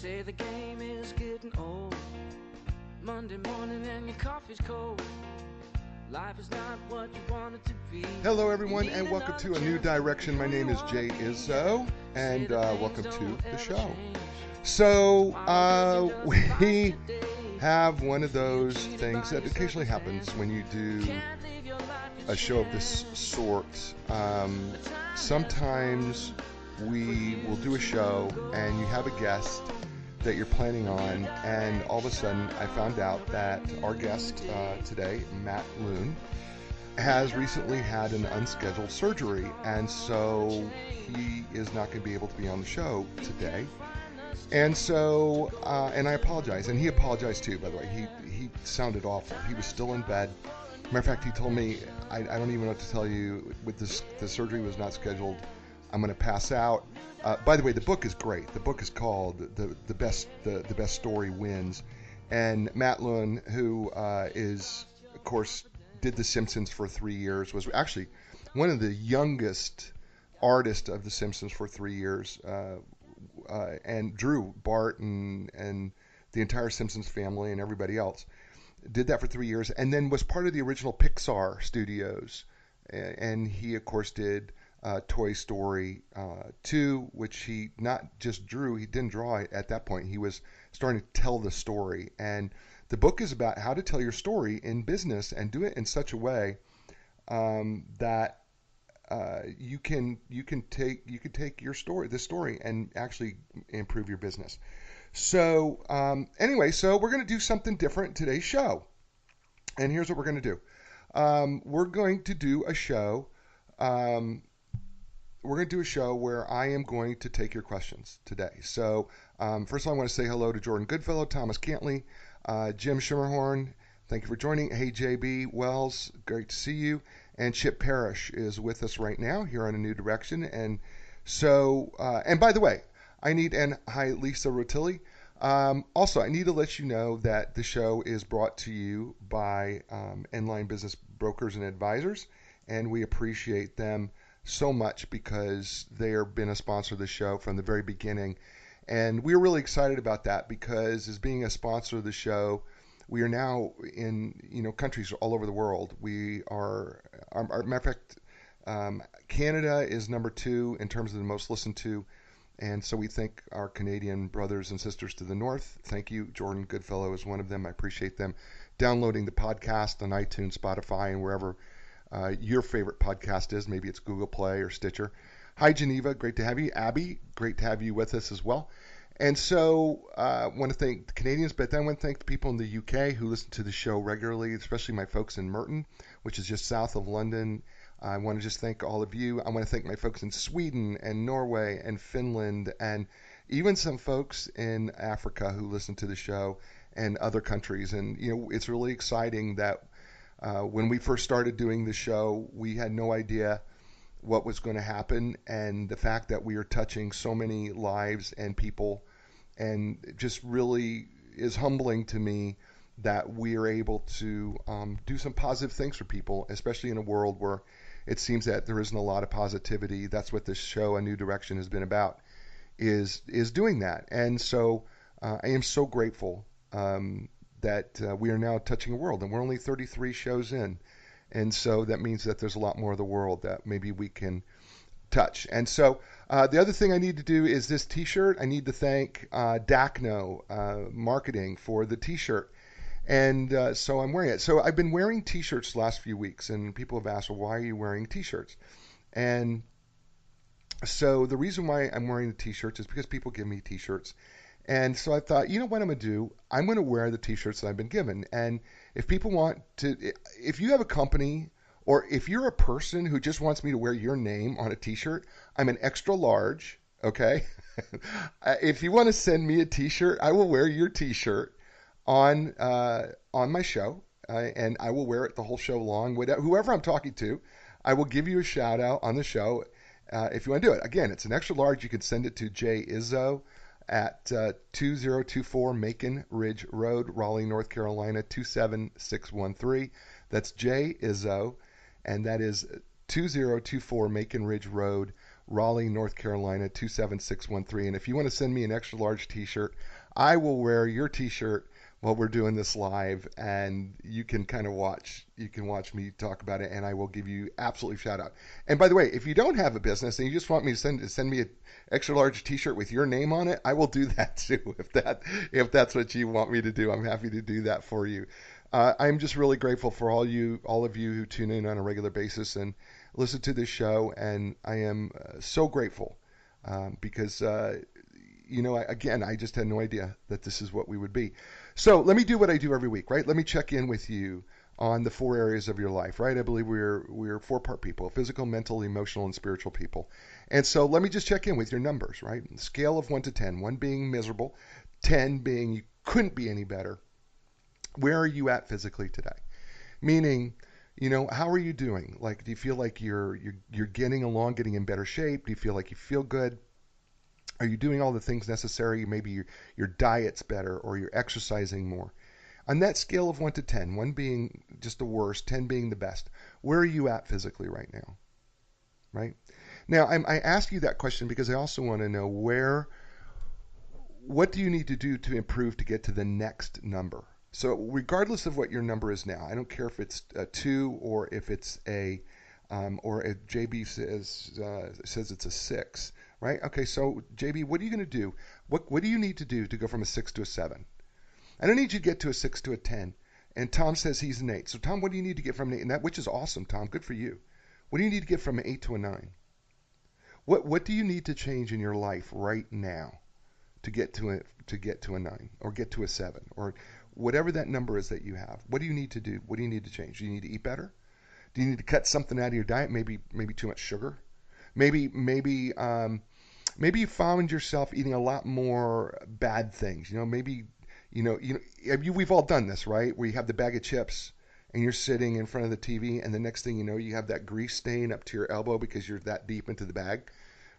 say the game is getting old. Monday morning and your coffee's cold. Life is not what you want it to be. Hello, everyone, and welcome to A New Direction. My name is Jay Izso, and welcome to the show. So, we have one of those things that occasionally happens when you do a show of this sort. Sometimes we will do a show, and you have a guest that you're planning on, and all of a sudden I found out that our guest today, Matt Luhn, has recently had an unscheduled surgery, and so he is not going to be able to be on the show today. And so, and I apologize, and he apologized too, by the way. He sounded awful. He was still in bed. Matter of fact, he told me, I don't even know what to tell you, with this, the surgery was not scheduled. I'm going to pass out. By the way, the book is great. The book is called The Best Story Wins. And Matt Luhn, who is, of course, did The Simpsons for 3 years, was actually one of the youngest artists of The Simpsons for 3 years, and drew Bart and the entire Simpsons family and everybody else. Did that for 3 years, and then was part of the original Pixar studios. And he, of course, did Toy Story 2, which he not just drew, he didn't draw it at that point. He was starting to tell the story. And the book is about how to tell your story in business and do it in such a way that you can take your story, this story, and actually improve your business. So anyway, so we're going to do something different in today's show. And here's what we're going to do. We're going to do a show. We're going to do a show where I am going to take your questions today. So first of all, I want to say hello to Jordan Goodfellow, Thomas Cantley, Jim Schimmerhorn. Thank you for joining. Hey, JB Wells, great to see you. And Chip Parrish is with us right now here on A New Direction. And so, and by the way, hi, Lisa Rotilli. Also, I need to let you know that the show is brought to you by ENLIGN Business Brokers and Advisors, and we appreciate them so much because they have been a sponsor of the show from the very beginning. And we're really excited about that because as being a sponsor of the show, we are now in countries all over the world. We are, matter of fact, Canada is number 2 in terms of the most listened to. And so we thank our Canadian brothers and sisters to the north. Thank you. Jordan Goodfellow is one of them. I appreciate them downloading the podcast on iTunes, Spotify, and wherever your favorite podcast is. Maybe it's Google Play or Stitcher. Hi, Geneva. Great to have you. Abby, great to have you with us as well. And so I want to thank the Canadians, but then I want to thank the people in the UK who listen to the show regularly, especially my folks in Merton, which is just south of London. I want to just thank all of you. I want to thank my folks in Sweden and Norway and Finland and even some folks in Africa who listen to the show and other countries. And, it's really exciting that when we first started doing the show, we had no idea what was going to happen. And the fact that we are touching so many lives and people and just really is humbling to me that we are able to do some positive things for people, especially in a world where it seems that there isn't a lot of positivity. That's what this show, A New Direction, has been about, is doing that. And so I am so grateful that we are now touching a world, and we're only 33 shows in. And so that means that there's a lot more of the world that maybe we can touch. And so the other thing I need to do is this T-shirt. I need to thank Dacno Marketing for the T-shirt. And so I'm wearing it. So I've been wearing T-shirts the last few weeks, and people have asked, well, why are you wearing T-shirts? And so the reason why I'm wearing the T-shirts is because people give me T-shirts. And so I thought, you know what I'm going to do? I'm going to wear the T-shirts that I've been given. And if people want to, if you have a company or if you're a person who just wants me to wear your name on a T-shirt, I'm an extra large, okay? If you want to send me a T-shirt, I will wear your T-shirt on my show, and I will wear it the whole show long. Whoever I'm talking to, I will give you a shout out on the show if you want to do it. Again, it's an extra large. You can send it to Jay Izso at 2024 Macon Ridge Road, Raleigh, North Carolina 27613. That's Jay Izso, and that is 2024 Macon Ridge Road, Raleigh, North Carolina 27613. And if you want to send me an extra large t-shirt, I will wear your t-shirt while we're doing this live, and you can kind of watch me talk about it, and I will give you absolutely shout out. And by the way, if you don't have a business and you just want me to send me an extra large t-shirt with your name on it, I will do that too. If that's what you want me to do, I'm happy to do that for you. I'm just really grateful for all of you who tune in on a regular basis and listen to this show, and I am so grateful because again, I just had no idea that this is what we would be. So let me do what I do every week, right? Let me check in with you on the 4 areas of your life, right? I believe we're 4-part people: physical, mental, emotional, and spiritual people. And so let me just check in with your numbers, right? Scale of 1 to 10, 1 being miserable, 10 being you couldn't be any better. Where are you at physically today? Meaning, how are you doing? Like, do you feel like you're getting along, getting in better shape? Do you feel like you feel good? Are you doing all the things necessary? Maybe your diet's better, or you're exercising more. On that scale of 1 to 10, 1 being just the worst, 10 being the best, where are you at physically right now? Right? Now, I ask you that question because I also want to know what do you need to do to improve to get to the next number? So regardless of what your number is now, I don't care if it's a 2 or if it's or if JB says it's a 6, right? Okay, so JB, what are you going to do? What do you need to do to go from a 6 to a 7? I don't need you to get to a 6 to a 10. And Tom says he's an 8. So Tom, what do you need to get from an 8? And which is awesome, Tom. Good for you. What do you need to get from an 8 to a 9? What do you need to change in your life right now to get to a 9 or get to a 7 or whatever that number is that you have? What do you need to do? What do you need to change? Do you need to eat better? Do you need to cut something out of your diet? Maybe too much sugar. Maybe you found yourself eating a lot more bad things. We've all done this, right? Where you have the bag of chips and you're sitting in front of the TV, and the next thing you know, you have that grease stain up to your elbow because you're that deep into the bag,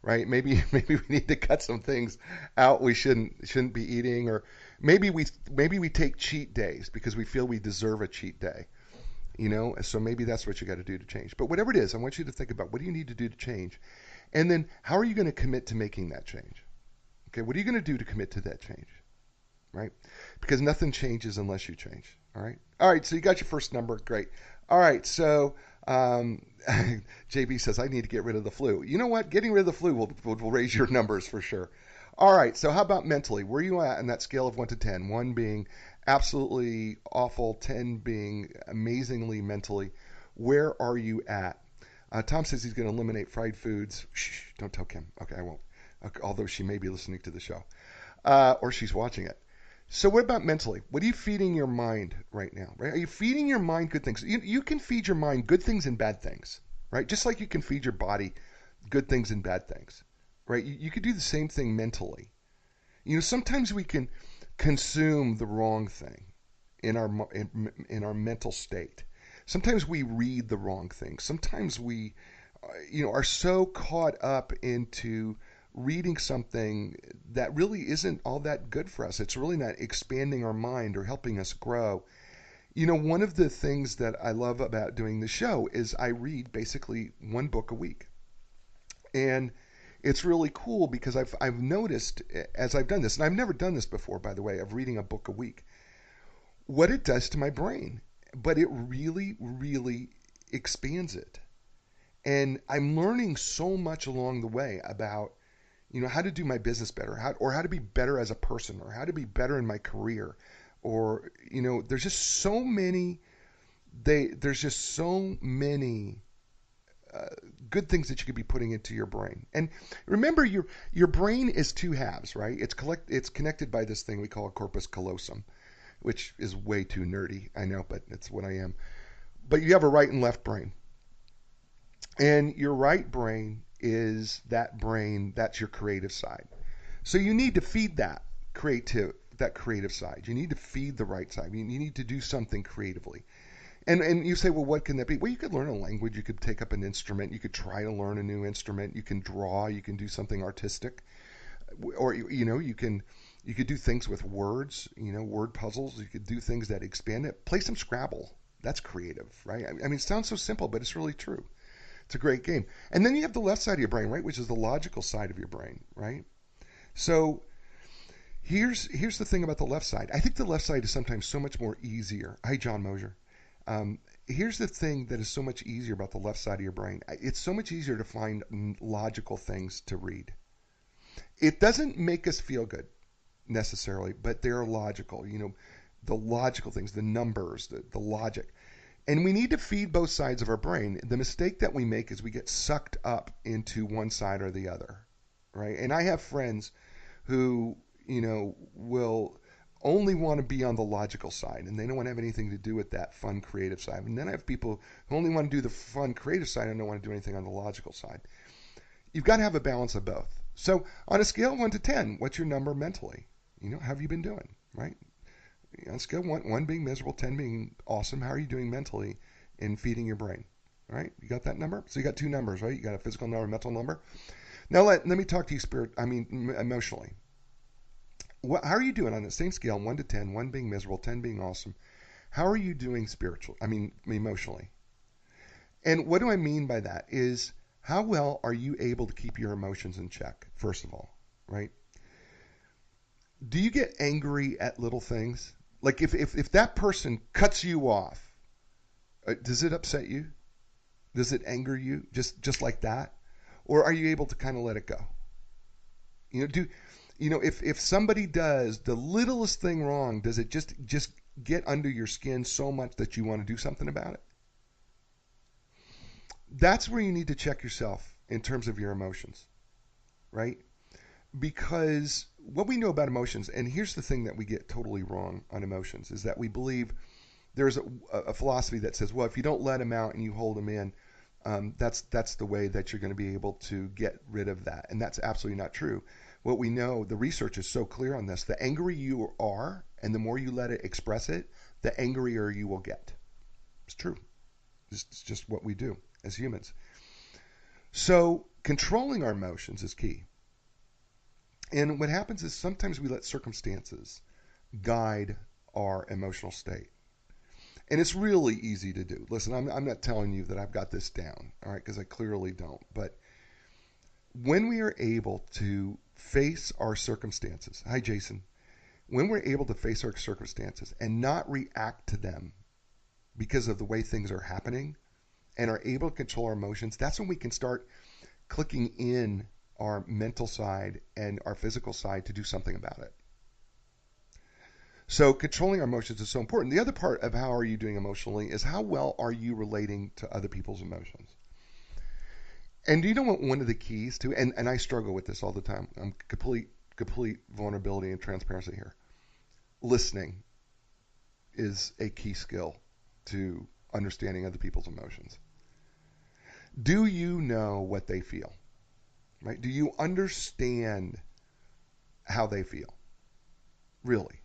right? Maybe we need to cut some things out we shouldn't be eating, or maybe we take cheat days because we feel we deserve a cheat day. So maybe that's what you got to do to change. But whatever it is, I want you to think about what do you need to do to change, and then how are you going to commit to making that change? Okay, what are you going to do to commit to that change? Right? Because nothing changes unless you change. All right. So you got your first number. Great. All right. So JB says I need to get rid of the flu. You know what? Getting rid of the flu will raise your numbers for sure. All right. So how about mentally? Where are you at on that scale of 1 to 10? 1 being absolutely awful, 10 being amazingly mentally. Where are you at? Tom says he's going to eliminate fried foods. Shh, don't tell Kim. Okay, I won't. Okay, although she may be listening to the show. Or she's watching it. So what about mentally? What are you feeding your mind right now? Right? Are you feeding your mind good things? You can feed your mind good things and bad things, right? Just like you can feed your body good things and bad things, right? You could do the same thing mentally. Sometimes we can consume the wrong thing in our mental state. Sometimes we read the wrong thing. Sometimes we, are so caught up into reading something that really isn't all that good for us. It's really not expanding our mind or helping us grow. One of the things that I love about doing the show is I read basically 1 book a week. And it's really cool because I've noticed as I've done this, and I've never done this before, by the way, of reading a book a week, what it does to my brain. But it really, really expands it. And I'm learning so much along the way about how to do my business better, how to be better as a person, or how to be better in my career, or there's just so many good things that you could be putting into your brain. And remember, your brain is 2 halves, right? It's connected by this thing we call a corpus callosum, which is way too nerdy, I know, but it's what I am. But you have a right and left brain. And your right brain is that's your creative side. So you need to feed that creative side. You need to feed the right side. You need to do something creatively. And you say, well, what can that be? Well, you could learn a language. You could take up an instrument. You could try to learn a new instrument. You can draw. You can do something artistic. Or, you could do things with words, word puzzles. You could do things that expand it. Play some Scrabble. That's creative, right? I mean, it sounds so simple, but it's really true. It's a great game. And then you have the left side of your brain, right, which is the logical side of your brain, right? So here's the thing about the left side. I think the left side is sometimes so much more easier. Hi, John Mosier. Here's the thing that is so much easier about the left side of your brain. It's so much easier to find logical things to read. It doesn't make us feel good necessarily, but they're logical. The logical things, the numbers, the logic. And we need to feed both sides of our brain. The mistake that we make is we get sucked up into one side or the other, right? And I have friends who, will only want to be on the logical side, and they don't want to have anything to do with that fun, creative side. And then I have people who only want to do the fun, creative side and don't want to do anything on the logical side. You've got to have a balance of both. So on a scale of 1 to 10, what's your number mentally? How have you been doing, right? On a scale of 1 being miserable, 10 being awesome, how are you doing mentally in feeding your brain? All right, you got that number? So you got two numbers, right? You got a physical number, a mental number. Now let me talk to you emotionally. How are you doing on the same scale, 1 to 10, 1 being miserable, 10 being awesome? How are you doing emotionally? And what do I mean by that is, how well are you able to keep your emotions in check, first of all, right? Do you get angry at little things? Like if that person cuts you off, does it upset you? Does it anger you just like that? Or are you able to kind of let it go? If somebody does the littlest thing wrong, does it just get under your skin so much that you want to do something about it? That's where you need to check yourself in terms of your emotions, right? Because what we know about emotions, and here's the thing that we get totally wrong on emotions, is that we believe there's a philosophy that says, well, if you don't let them out and you hold them in, that's the way that you're going to be able to get rid of that. And that's absolutely not true. What we know, the research is so clear on this, the angrier you are and the more you let it express it, the angrier you will get. It's true. It's just what we do as humans. So controlling our emotions is key. And what happens is sometimes we let circumstances guide our emotional state. And it's really easy to do. Listen, I'm not telling you that I've got this down, all right, because I clearly don't. But when we are able to face our circumstances, hi, Jason, when we're able to face our circumstances and not react to them because of the way things are happening and are able to control our emotions, that's when we can start clicking in our mental side and our physical side to do something about it. So controlling our emotions is so important. The other part of how are you doing emotionally is how well are you relating to other people's emotions. And do you know what one of the keys to, and I struggle with this all the time, I'm complete vulnerability and transparency here. Listening is a key skill to understanding other people's emotions. Do you know what they feel? Right? Do you understand how they feel? Really?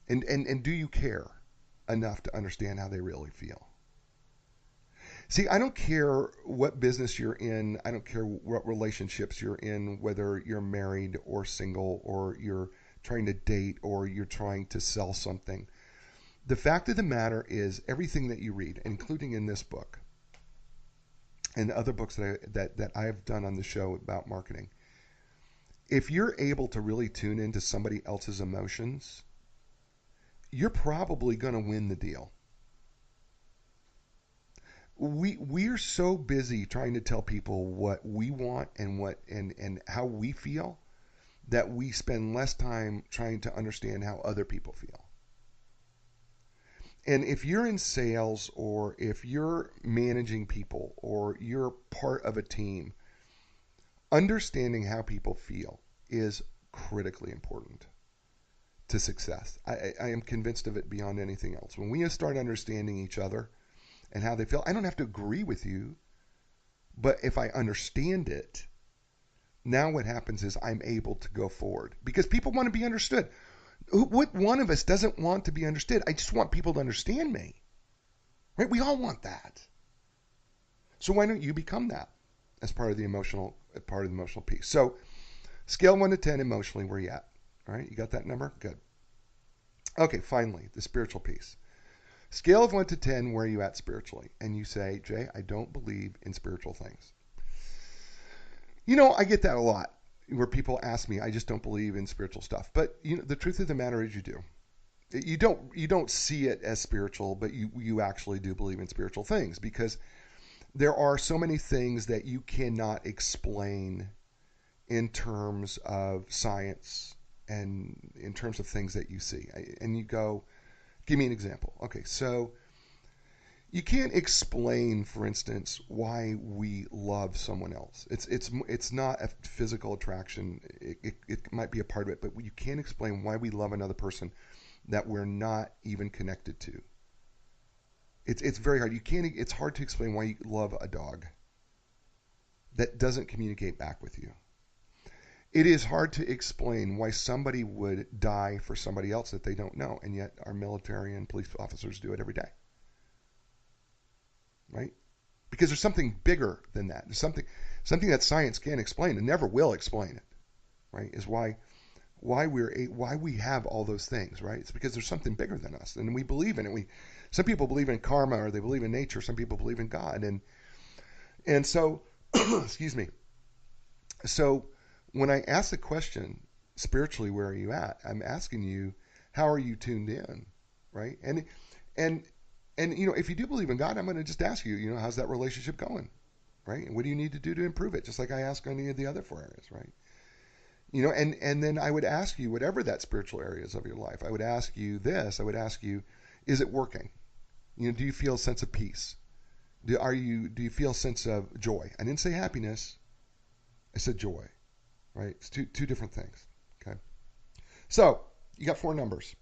And do you care enough to understand how they really feel? See, I don't care what business you're in. I don't care what relationships you're in, whether you're married or single or you're trying to date or you're trying to sell something. The fact of the matter is everything that you read, including in this book and other books that I have done on the show about marketing, if you're able to really tune into somebody else's emotions, you're probably going to win the deal. We're so busy trying to tell people what we want and how we feel that we spend less time trying to understand how other people feel. And if you're in sales or if you're managing people or you're part of a team, understanding how people feel is critically important to success. I am convinced of it beyond anything else. When we start understanding each other and how they feel, I don't have to agree with you, but if I understand it, now what happens is I'm able to go forward because people want to be understood. What one of us doesn't want to be understood? I just want people to understand me, right? We all want that. So why don't you become that as part of the emotional piece? So scale 1 to 10 emotionally, where you at? All right, you got that number? Good. Okay, finally, the spiritual piece. Scale of 1 to 10, where are you at spiritually? And you say, Jay, I don't believe in spiritual things. I get that a lot, where people ask me, I just don't believe in spiritual stuff. But the truth of the matter is you do. You don't see it as spiritual, but you actually do believe in spiritual things, because there are so many things that you cannot explain in terms of science and in terms of things that you see. And you go, give me an example. Okay, so you can't explain, for instance, why we love someone else. It's not a physical attraction. It might be a part of it, but you can't explain why we love another person that we're not even connected to. It's very hard. It's hard to explain why you love a dog that doesn't communicate back with you. It is hard to explain why somebody would die for somebody else that they don't know, and yet our military and police officers do it every day. Right? Because there's something bigger than that. There's something that science can't explain and never will explain it. Right? Is why we have all those things, right? It's because there's something bigger than us, and we believe in it. Some people believe in karma, or they believe in nature. Some people believe in God, and so, excuse me. So when I ask the question, spiritually, where are you at? I'm asking you, how are you tuned in, right? And if you do believe in God, I'm going to just ask you, how's that relationship going, right? And what do you need to do to improve it? Just like I ask on any of the other 4 areas, right? And then I would ask you, whatever that spiritual areas of your life, I would ask you this. I would ask you, is it working? Do you feel a sense of peace? Do you feel a sense of joy? I didn't say happiness. I said joy, right? It's two different things. Okay. So you got 4 numbers: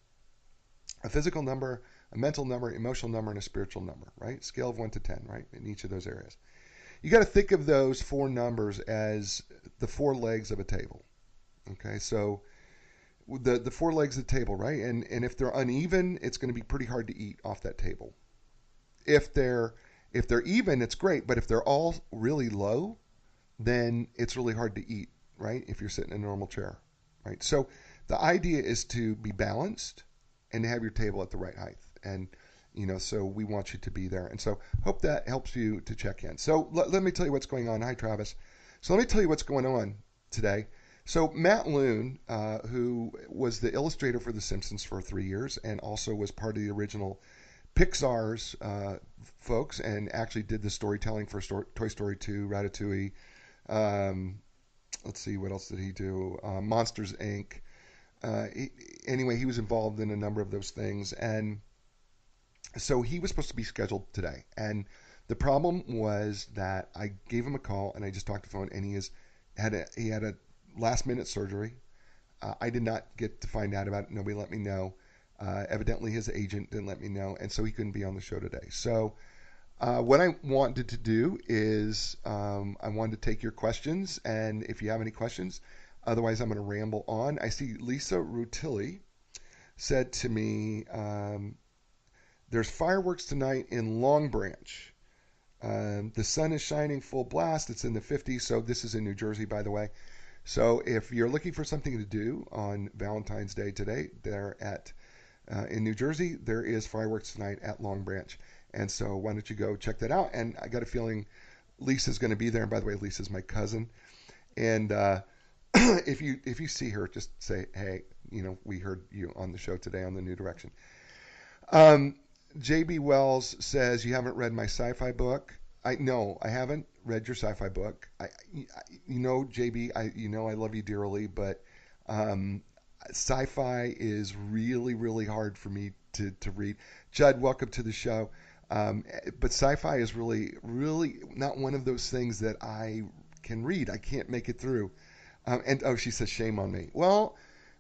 a physical number, a mental number, emotional number, and a spiritual number, right? Scale of 1 to 10, right? In each of those areas. You got to think of those 4 numbers as the 4 legs of a table. Okay, so the 4 legs of the table, right? And if they're uneven, it's going to be pretty hard to eat off that table. If they're even, it's great, but if they're all really low, then it's really hard to eat, right? If you're sitting in a normal chair, right? So the idea is to be balanced and to have your table at the right height. And so we want you to be there. And so hope that helps you to check in. So let me tell you what's going on. Hi, Travis. So let me tell you what's going on today. So Matt Luhn, who was the illustrator for The Simpsons for 3 years and also was part of the original Pixar's folks, and actually did the storytelling for Toy Story 2, Ratatouille. Let's see, what else did he do? Monsters, Inc. Anyway, he was involved in a number of those things. And so he was supposed to be scheduled today. And the problem was that I gave him a call and I just talked to the phone, and he had a last minute surgery. I did not get to find out about it. Nobody let me know. Evidently his agent didn't let me know, and so he couldn't be on the show today. So what I wanted to do is I wanted to take your questions, and if you have any questions, otherwise I'm going to ramble on. I see Lisa Rutilli said to me, there's fireworks tonight in Long Branch. The sun is shining full blast. It's in the 50s, so this is in New Jersey, by the way. So if you're looking for something to do on Valentine's Day today, in New Jersey, there is fireworks tonight at Long Branch. And so why don't you go check that out? And I got a feeling Lisa's going to be there. And by the way, Lisa's my cousin. And if you see her, just say, hey, we heard you on the show today on the New Direction. J.B. Wells says, you haven't read my sci-fi book. No, I haven't read your sci-fi book. JB, I love you dearly, but sci-fi is really, really hard for me to read. Judd, welcome to the show. But sci-fi is really, really not one of those things that I can read. I can't make it through. She says, shame on me. Well,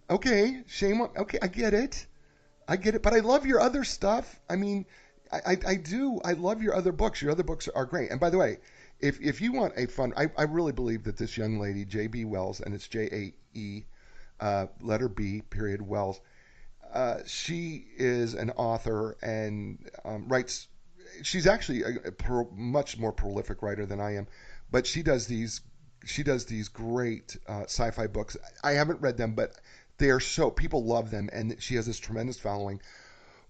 okay, okay, I get it, but I love your other stuff. I mean, I do. I love your other books. Your other books are great. And by the way, if you want a fun, I really believe that this young lady, J.B. Wells, and it's J-A-E, letter B, period, Wells, she is an author and writes. She's actually a much more prolific writer than I am, but she does these great sci-fi books. I haven't read them, but they are people love them, and she has this tremendous following.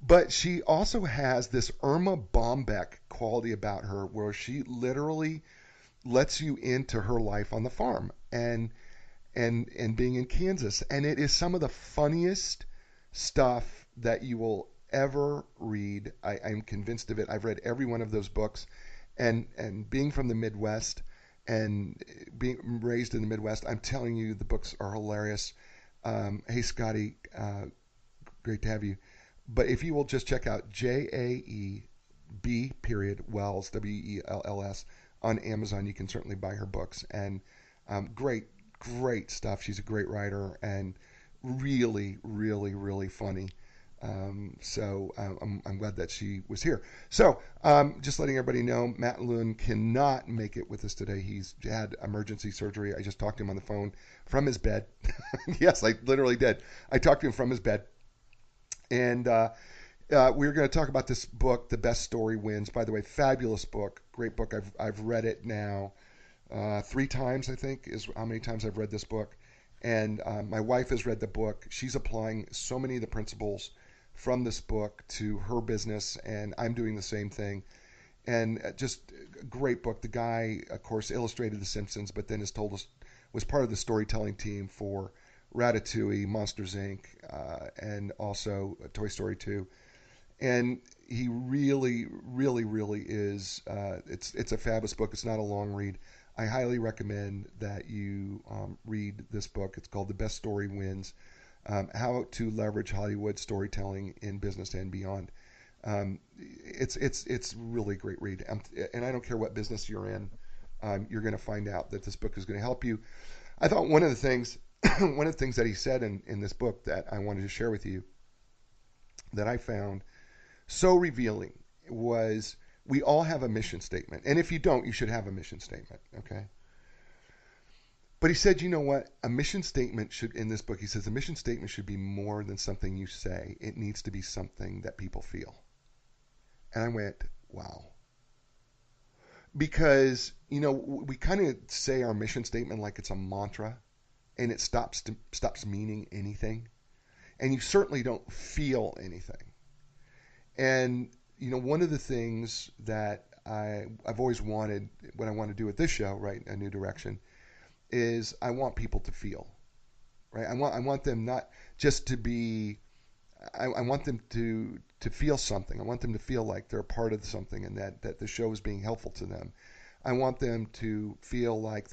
But she also has this Irma Bombeck quality about her where she literally lets you into her life on the farm and being in Kansas. And it is some of the funniest stuff that you will ever read. I'm convinced of it. I've read every one of those books. And being from the Midwest and being raised in the Midwest, I'm telling you, the books are hilarious. Hey, Scotty, great to have you. But if you will just check out JAEB period Wells, WELLS, on Amazon, you can certainly buy her books. And great stuff. She's a great writer and really, really, really funny. I'm glad that she was here. So just letting everybody know, Matt Luhn cannot make it with us today. He's had emergency surgery. I just talked to him on the phone from his bed. Yes, I literally did. I talked to him from his bed. And we're going to talk about this book, The Best Story Wins. By the way, fabulous book. Great book. I've read it now 3 times, I think, is how many times I've read this book. And my wife has read the book. She's applying so many of the principles from this book to her business, and I'm doing the same thing. And just a great book. The guy, of course, illustrated The Simpsons, but then was part of the storytelling team for Ratatouille, Monsters Inc., and also Toy Story 2. And he really, really, really is. It's a fabulous book. It's not a long read. I highly recommend that you read this book. It's called The Best Story Wins. How to Leverage Hollywood Storytelling in Business and Beyond. It's really a great read, and I don't care what business you're in, you're going to find out that this book is going to help you. I thought one of the things that he said in this book that I wanted to share with you that I found so revealing was we all have a mission statement, and if you don't, you should have a mission statement. Okay. But he said, you know what? A mission statement should, in this book, he says, a mission statement should be more than something you say. It needs to be something that people feel. And I went, wow. Because, we kind of say our mission statement like it's a mantra, and it stops meaning anything. And you certainly don't feel anything. And, one of the things that I've always wanted, what I want to do with this show, right, A New Direction, is I want people to feel, right? I want them not just to be, I want them to feel something. I want them to feel like they're a part of something and that the show is being helpful to them. I want them to feel like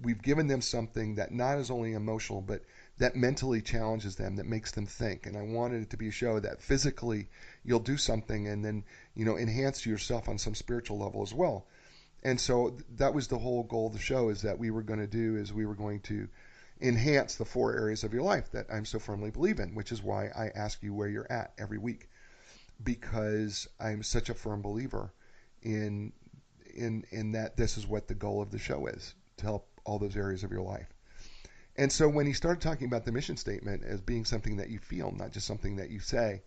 we've given them something that not is only emotional, but that mentally challenges them, that makes them think. And I wanted it to be a show that physically you'll do something and then, enhance yourself on some spiritual level as well. And so that was the whole goal of the show, is that we were going to enhance the 4 areas of your life that I'm so firmly believe in, which is why I ask you where you're at every week, because I'm such a firm believer in that this is what the goal of the show is, to help all those areas of your life. And so when he started talking about the mission statement as being something that you feel, not just something that you say,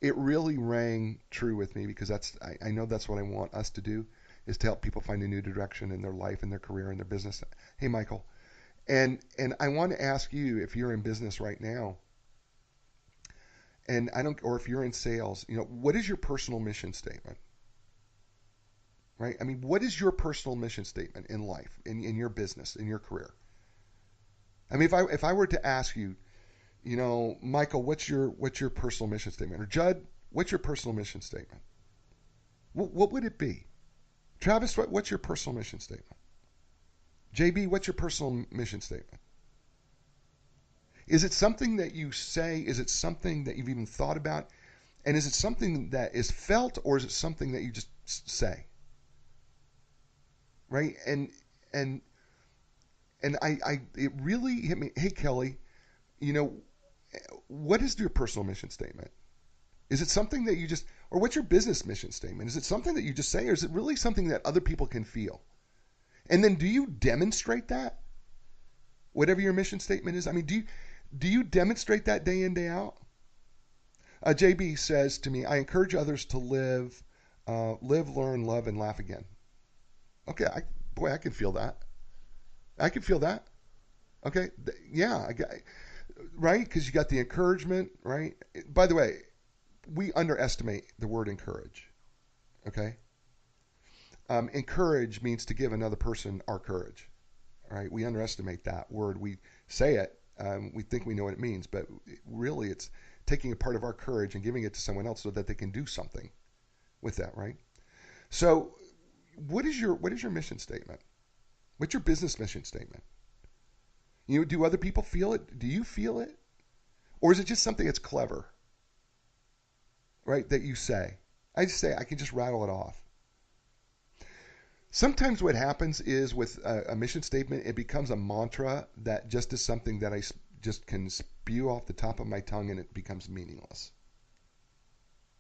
it really rang true with me, because I know that's what I want us to do, is to help people find a new direction in their life, in their career, in their business. Hey, Michael. And I want to ask you, if you're in business right now, or if you're in sales, what is your personal mission statement? Right? I mean, what is your personal mission statement in life, in your business, in your career? I mean, if I were to ask you, Michael, what's your personal mission statement? Or Judd, what's your personal mission statement? What would it be? Travis, what's your personal mission statement? JB, what's your personal mission statement? Is it something that you say? Is it something that you've even thought about? And is it something that is felt, or is it something that you just say? Right? And it really hit me. Hey, Kelly, what is your personal mission statement? Is it something that you just, or what's your business mission statement? Is it something that you just say, or is it really something that other people can feel? And then do you demonstrate that? Whatever your mission statement is. I mean, do you demonstrate that day in, day out? JB says to me, I encourage others to live, learn, love, and laugh again. Okay, I can feel that. I can feel that. Okay, yeah. right? Because you got the encouragement, right? By the way, we underestimate the word encourage. Okay, encourage means to give another person our courage. Right? We underestimate that word. We say it, we think we know what it means, but really, it's taking a part of our courage and giving it to someone else so that they can do something with that. Right? So, what is your mission statement? What's your business mission statement? Do other people feel it? Do you feel it? Or is it just something that's clever, right? That you say. I just say, I can just rattle it off. Sometimes what happens is with a mission statement, it becomes a mantra that just is something that I just can spew off the top of my tongue and it becomes meaningless.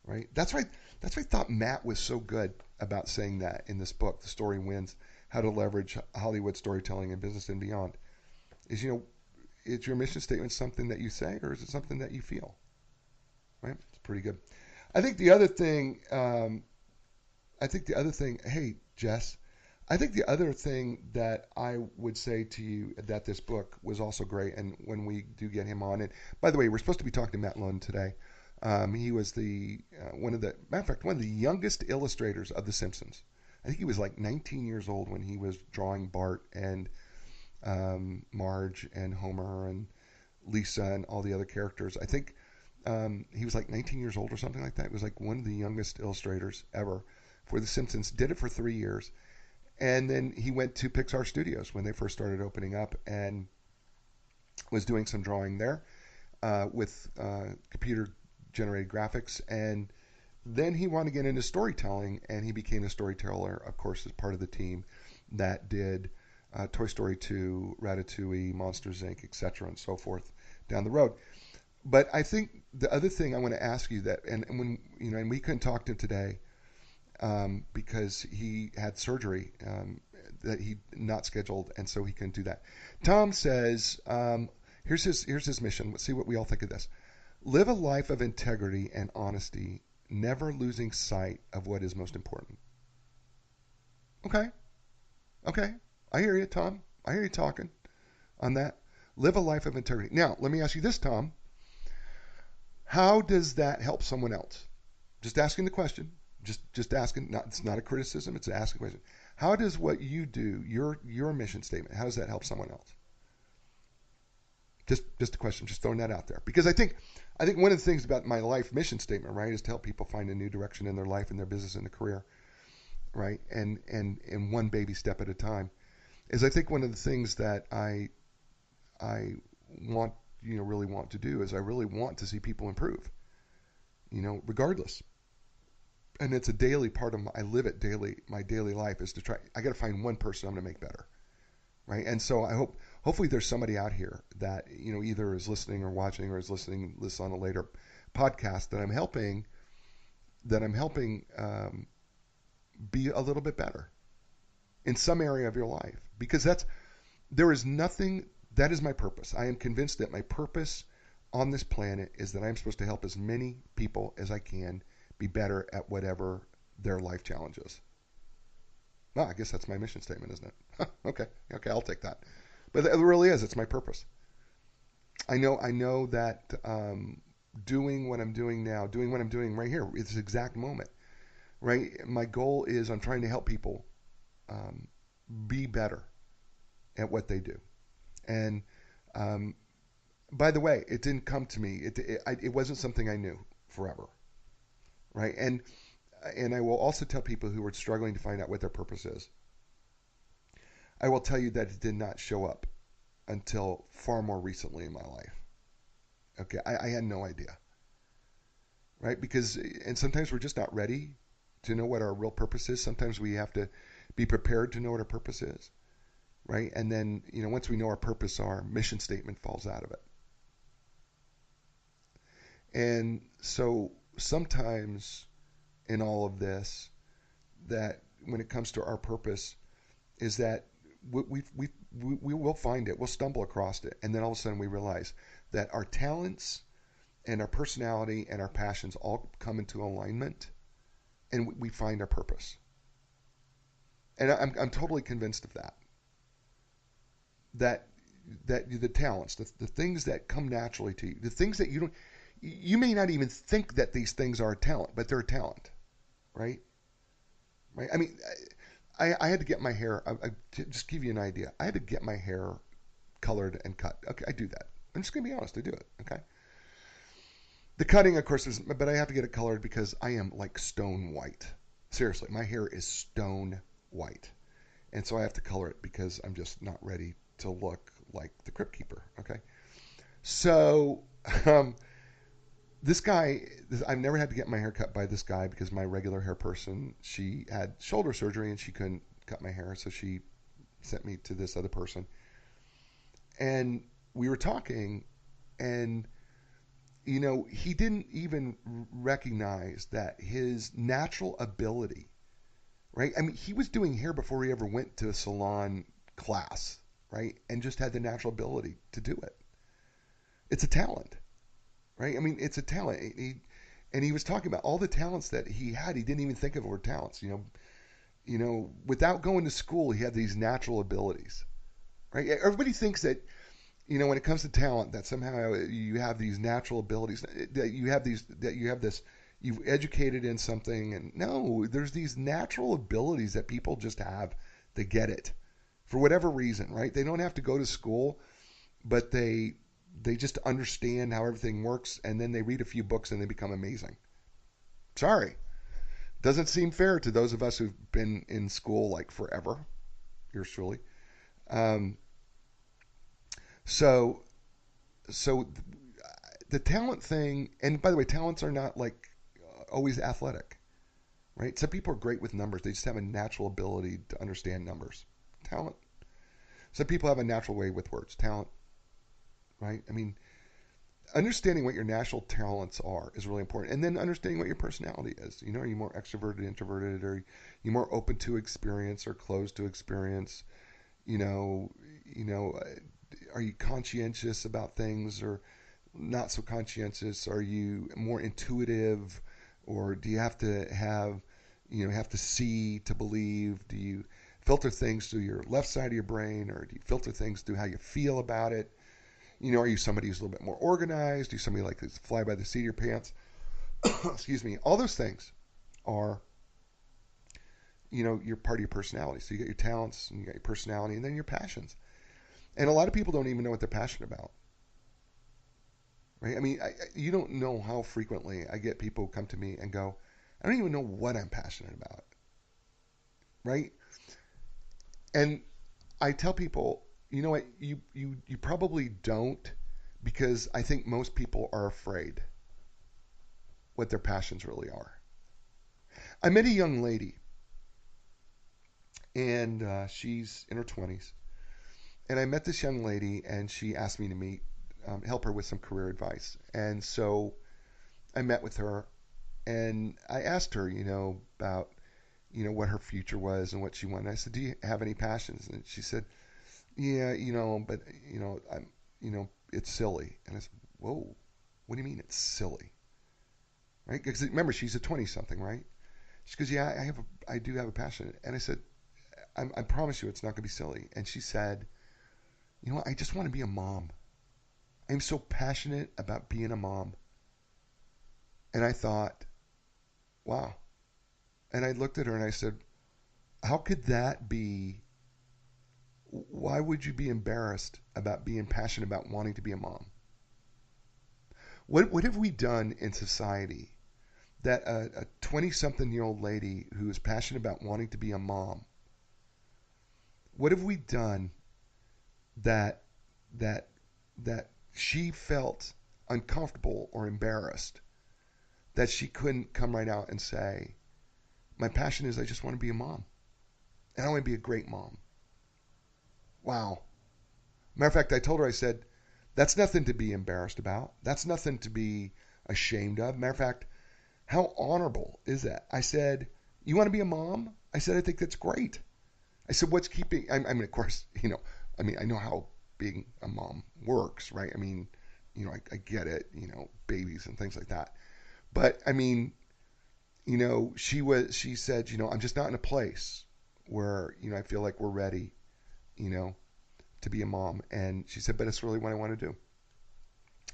Right? That's why I thought Matt was so good about saying that in this book, The Story Wins, How to Leverage Hollywood Storytelling in Business and Beyond. Is, is your mission statement something that you say or is it something that you feel? Right? It's pretty good. I think the other thing, hey, Jess, I think the other thing that I would say to you that this book was also great, and when we do get him on, and by the way, we're supposed to be talking to Matt Luhn today. He was one of the youngest illustrators of The Simpsons. I think he was like 19 years old when he was drawing Bart and Marge and Homer and Lisa and all the other characters. I think he was like 19 years old or something like that. It was like one of the youngest illustrators ever for The Simpsons. Did it for 3 years. And then he went to Pixar Studios when they first started opening up and was doing some drawing there with computer-generated graphics. And then he wanted to get into storytelling, and he became a storyteller, of course, as part of the team that did Toy Story 2, Ratatouille, Monsters, Inc., etc., and so forth down the road. But I think the other thing I want to ask you that, and when and we couldn't talk to him today because he had surgery that he not scheduled, and so he couldn't do that. Tom says, here's his mission. Let's see what we all think of this. Live a life of integrity and honesty, never losing sight of what is most important. Okay. I hear you, Tom. I hear you talking on that. Live a life of integrity. Now, let me ask you this, Tom. How does that help someone else? Just asking the question. Just asking. It's not a criticism. It's asking a question. How does what you do, your mission statement, how does that help someone else? Just a question. Just throwing that out there. Because I think one of the things about my life mission statement, right, is to help people find a new direction in their life, in their business, in their career, right, and one baby step at a time. Is I think one of the things that I want, really want to do is I really want to see people improve, regardless. And it's a daily part of I live it daily. My daily life is to try. I got to find one person I'm going to make better, right? And so hopefully there's somebody out here that either is listening or watching or is listening this on a later podcast that I'm helping be a little bit better in some area of your life, because there is nothing. That is my purpose. I am convinced that my purpose on this planet is that I'm supposed to help as many people as I can be better at whatever their life challenge is. Well, I guess that's my mission statement, isn't it? Okay, I'll take that. But it really is. It's my purpose. I know that doing what I'm doing now, doing what I'm doing right here, it's this exact moment, right? My goal is I'm trying to help people be better at what they do. And by the way, it didn't come to me. It wasn't something I knew forever. Right, and I will also tell people who are struggling to find out what their purpose is. I will tell you that it did not show up until far more recently in my life. Okay, I had no idea. Right, and sometimes we're just not ready to know what our real purpose is. Sometimes we have to be prepared to know what our purpose is. Right, and then once we know our purpose, our mission statement falls out of it. And so sometimes in all of this, that when it comes to our purpose, is that we will find it, we'll stumble across it, and then all of a sudden we realize that our talents and our personality and our passions all come into alignment, and we find our purpose. And I'm totally convinced of that. That the talents, the things that come naturally to you, the things that you may not even think that these things are a talent, but they're a talent, right? Right. I mean, I had to get my hair. To just give you an idea, I had to get my hair colored and cut. Okay, I do that. I'm just gonna be honest. I do it. Okay. The cutting, of course, but I have to get it colored because I am like stone white. Seriously, my hair is stone white, and so I have to color it because I'm just not ready to look like the Crypt Keeper. Okay. So, this guy, I've never had to get my hair cut by this guy because my regular hair person, she had shoulder surgery and she couldn't cut my hair, so she sent me to this other person. And we were talking, and he didn't even recognize that his natural ability, right? I mean, he was doing hair before he ever went to a salon class, right? And just had the natural ability to do it. It's a talent. Right? I mean, it's a talent. He was talking about all the talents that he had. He didn't even think of were talents. Without going to school, he had these natural abilities. Right? Everybody thinks that, when it comes to talent, that somehow you have these natural abilities, that you have this, you've educated in something, and no, there's these natural abilities that people just have. They get it for whatever reason, right? They don't have to go to school, but they just understand how everything works, and then they read a few books and they become amazing. Sorry. Doesn't seem fair to those of us who've been in school like forever. Yours truly. So the talent thing, and by the way, talents are not like always athletic, right? Some people are great with numbers. They just have a natural ability to understand numbers. Talent. Some people have a natural way with words. Talent. Right? I mean, understanding what your natural talents are is really important. And then understanding what your personality is. Are you more extroverted, introverted? Are you more open to experience or closed to experience? Are you conscientious about things or not so conscientious? Are you more intuitive, or do you have to have to see to believe? Do you filter things through your left side of your brain, or do you filter things through how you feel about it? Are you somebody who's a little bit more organized? Are you somebody like this fly by the seat of your pants? Excuse me. All those things are, you're part of your personality. So you got your talents, and you got your personality, and then your passions. And a lot of people don't even know what they're passionate about. Right? I mean, you don't know how frequently I get people come to me and go, I don't even know what I'm passionate about. Right? And I tell people, you know what, you probably don't, because I think most people are afraid what their passions really are. I met a young lady, and she's in her 20s. And I met this young lady, and she asked me to help her with some career advice. And so I met with her, and I asked her, about, what her future was and what she wanted. I said, do you have any passions? And she said, yeah, but, it's silly. And I said, whoa, what do you mean it's silly? Right? Because remember, she's a 20-something, right? She goes, yeah, I do have a passion. And I said, I promise you it's not going to be silly. And she said, I just want to be a mom. I'm so passionate about being a mom. And I thought, wow. And I looked at her and I said, how could that be? Why would you be embarrassed about being passionate about wanting to be a mom? What have we done in society that a 20-something-year-old lady who is passionate about wanting to be a mom, what have we done that she felt uncomfortable or embarrassed that she couldn't come right out and say, my passion is I just want to be a mom, and I want to be a great mom? Wow. Matter of fact, I told her, I said, that's nothing to be embarrassed about. That's nothing to be ashamed of. Matter of fact, how honorable is that? I said, you want to be a mom? I said, I think that's great. I said, what's keeping, I mean, of course, I know how being a mom works, right? I mean, I get it, babies and things like that. But I mean, she said, I'm just not in a place where, I feel like we're ready, to to be a mom. And she said, but it's really what I want to do.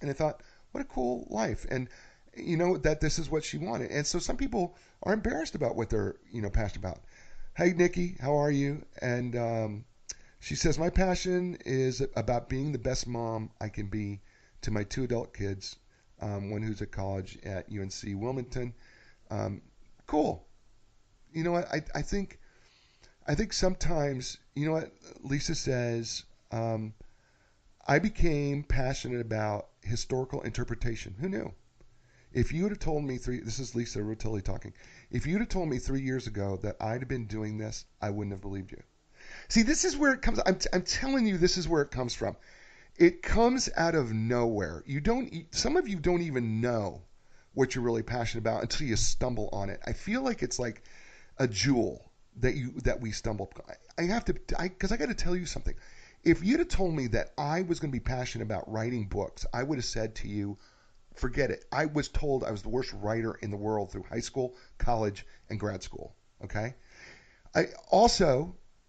And I thought, what a cool life. And, that this is what she wanted. And so some people are embarrassed about what they're, passionate about. Hey, Nikki, how are you? And she says, my passion is about being the best mom I can be to my 2 adult kids, one who's at college at UNC Wilmington. Cool. You know what? I think sometimes, Lisa says, I became passionate about historical interpretation. Who knew? If you would have told me this is Lisa Rotilli talking. If you would have told me 3 years ago that I'd have been doing this, I wouldn't have believed you. See, this is where it comes. I'm telling you, this is where it comes from. It comes out of nowhere. Some of you don't even know what you're really passionate about until you stumble on it. I feel like it's like a jewel that we stumble. Because I got to tell you something. If you'd have told me that I was going to be passionate about writing books, I would have said to you, forget it. I was told I was the worst writer in the world through high school, college, and grad school. Okay?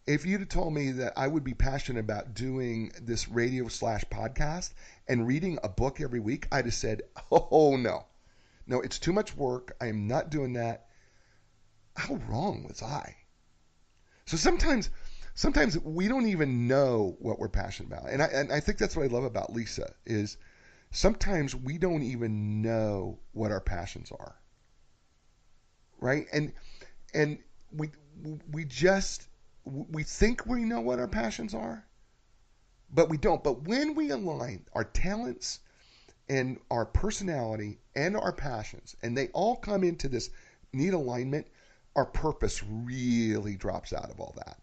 If you'd have told me that I would be passionate about doing this radio/podcast and reading a book every week, I'd have said, oh, no. No, it's too much work. I am not doing that. How wrong was I? So sometimes we don't even know what we're passionate about. And I think that's what I love about Lisa is sometimes we don't even know what our passions are. Right? And we think we know what our passions are, but we don't. But when we align our talents and our personality and our passions, and they all come into this neat alignment, our purpose really drops out of all that.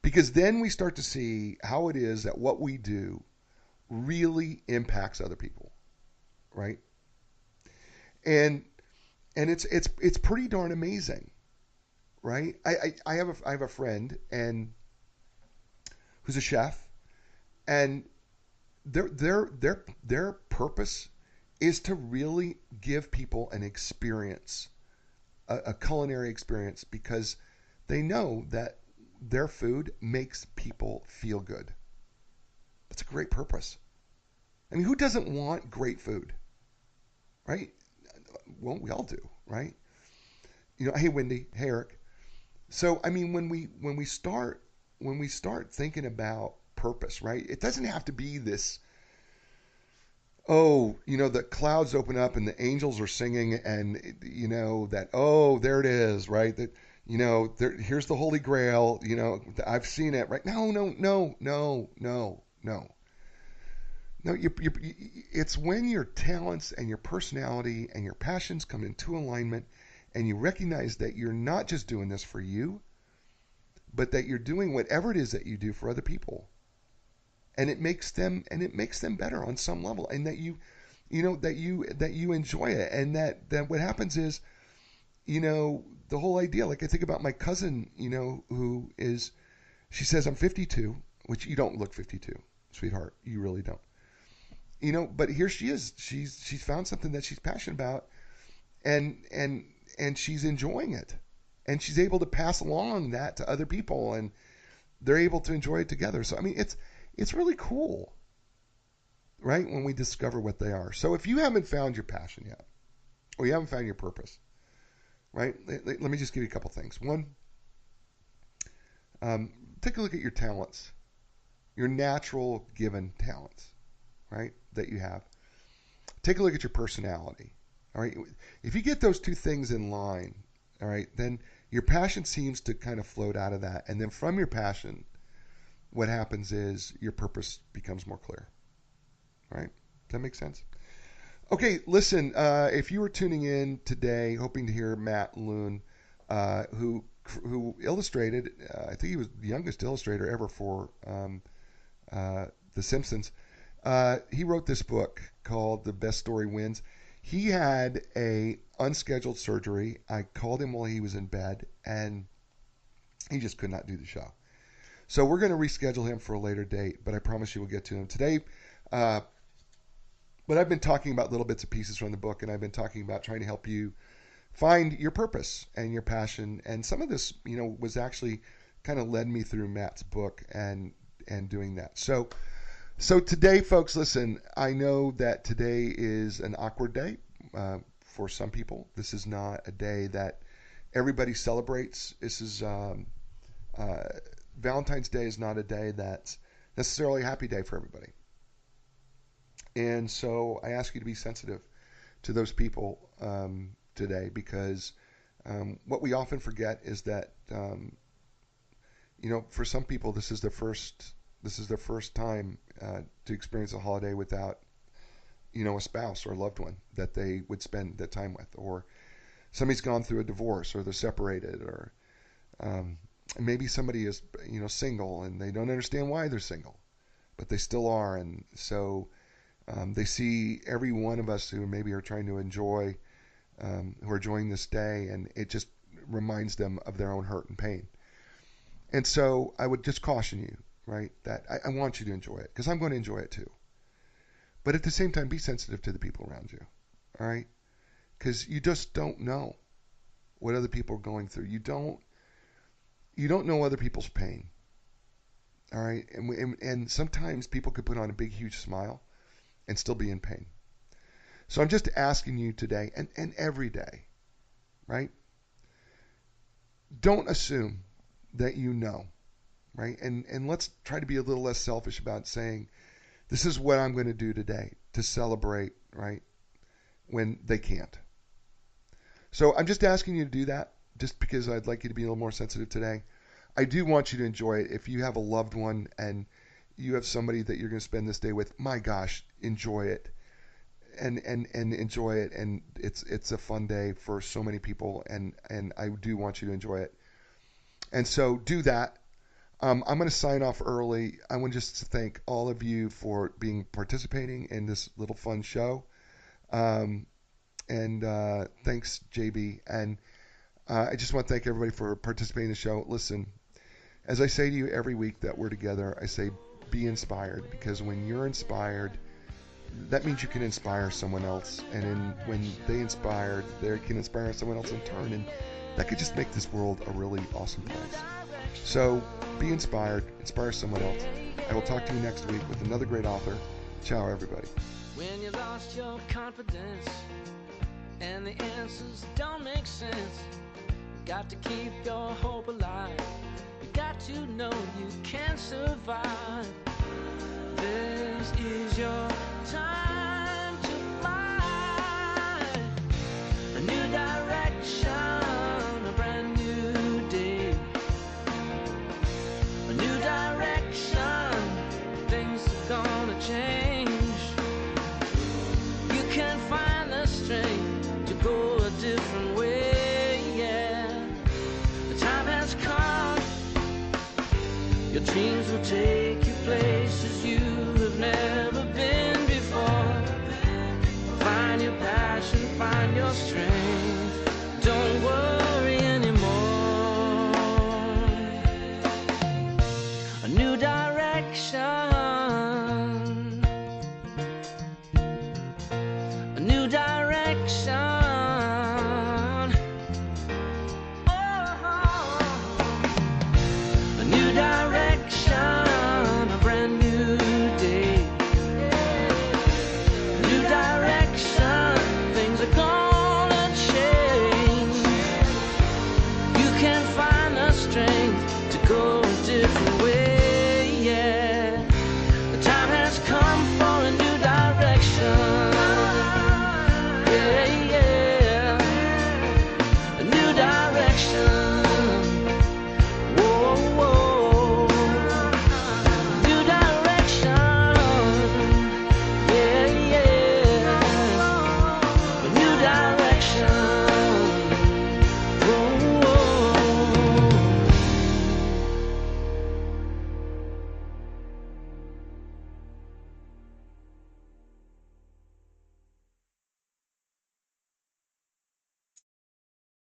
Because then we start to see how it is that what we do really impacts other people, right? And it's pretty darn amazing. Right? I have a friend and who's a chef, and their purpose is to really give people an experience, a culinary experience, because they know that their food makes people feel good. That's a great purpose. I mean, who doesn't want great food? Right? Well, we all do, right? Hey Wendy, hey Eric. So, I mean, when we start thinking about purpose, right? It doesn't have to be this, the clouds open up and the angels are singing and, there it is, right? That, here's the Holy Grail, I've seen it, right? No. No, it's when your talents and your personality and your passions come into alignment and you recognize that you're not just doing this for you, but that you're doing whatever it is that you do for other people. And it makes them better on some level, and that you enjoy it, and that what happens is, the whole idea, like I think about my cousin, who is, she says I'm 52, which you don't look 52, sweetheart, you really don't. But here she is. She's found something that she's passionate about, and she's enjoying it, and she's able to pass along that to other people, and they're able to enjoy it together. So I mean, it's really cool, right? When we discover what they are. So if you haven't found your passion yet, or you haven't found your purpose, right? Let me just give you a couple things. One, take a look at your talents, your natural given talents, right? That you have. Take a look at your personality. All right. If you get those two things in line, all right, then your passion seems to kind of float out of that. And then from your passion, what happens is your purpose becomes more clear. All right. Does that make sense? Okay. Listen, if you were tuning in today, hoping to hear Matt Luhn, who illustrated, I think he was the youngest illustrator ever for The Simpsons. He wrote this book called The Best Story Wins. He had a unscheduled surgery. I called him while he was in bed, and he just could not do the show. So we're going to reschedule him for a later date, but I promise you we'll get to him today. But I've been talking about little bits and pieces from the book, and I've been talking about trying to help you find your purpose and your passion. And some of this, was actually kind of led me through Matt's book and and doing that. So today, folks, listen, I know that today is an awkward day for some people. This is not a day that everybody celebrates. This is Valentine's Day is not a day that's necessarily a happy day for everybody. And so I ask you to be sensitive to those people today, because what we often forget is that for some people this is their first time to experience a holiday without a spouse or a loved one that they would spend that time with, or somebody's gone through a divorce, or they're separated, or maybe somebody is single and they don't understand why they're single, but they still are. And so they see every one of us who maybe are trying to enjoy who are enjoying this day, and it just reminds them of their own hurt and pain. And so I would just caution you, right, that I want you to enjoy it, because I'm going to enjoy it too. But at the same time, be sensitive to the people around you, all right? Because you just don't know what other people are going through. You don't know other people's pain, all right? And sometimes people could put on a big, huge smile and still be in pain. So I'm just asking you today, and every day, right? Don't assume that you know, right? And let's try to be a little less selfish about saying, this is what I'm going to do today to celebrate, right, when they can't. So I'm just asking you to do that, just because I'd like you to be a little more sensitive today. I do want you to enjoy it. If you have a loved one and you have somebody that you're going to spend this day with, my gosh, enjoy it. And enjoy it, and it's a fun day for so many people, and I do want you to enjoy it. And so do that. I'm going to sign off early. I want just to thank all of you for participating in this little fun show. And thanks, JB. And I just want to thank everybody for participating in the show. Listen, as I say to you every week that we're together, I say be inspired, because when you're inspired, that means you can inspire someone else. And when they inspired, they can inspire someone else in turn. And that could just make this world a really awesome place. So be inspired, inspire someone else. I will talk to you next week with another great author. Ciao, everybody. When you lost your confidence and the answers don't make sense, got to keep your hope alive. You got to know you can survive. This is your time to fly. A new direction, a brand new day. A new direction, things are gonna change. You can find the strength to go a different way, yeah. The time has come. Your dreams will take you places you have never been before. Find your passion, find your strength. Don't worry anymore. A new direction. A new direction.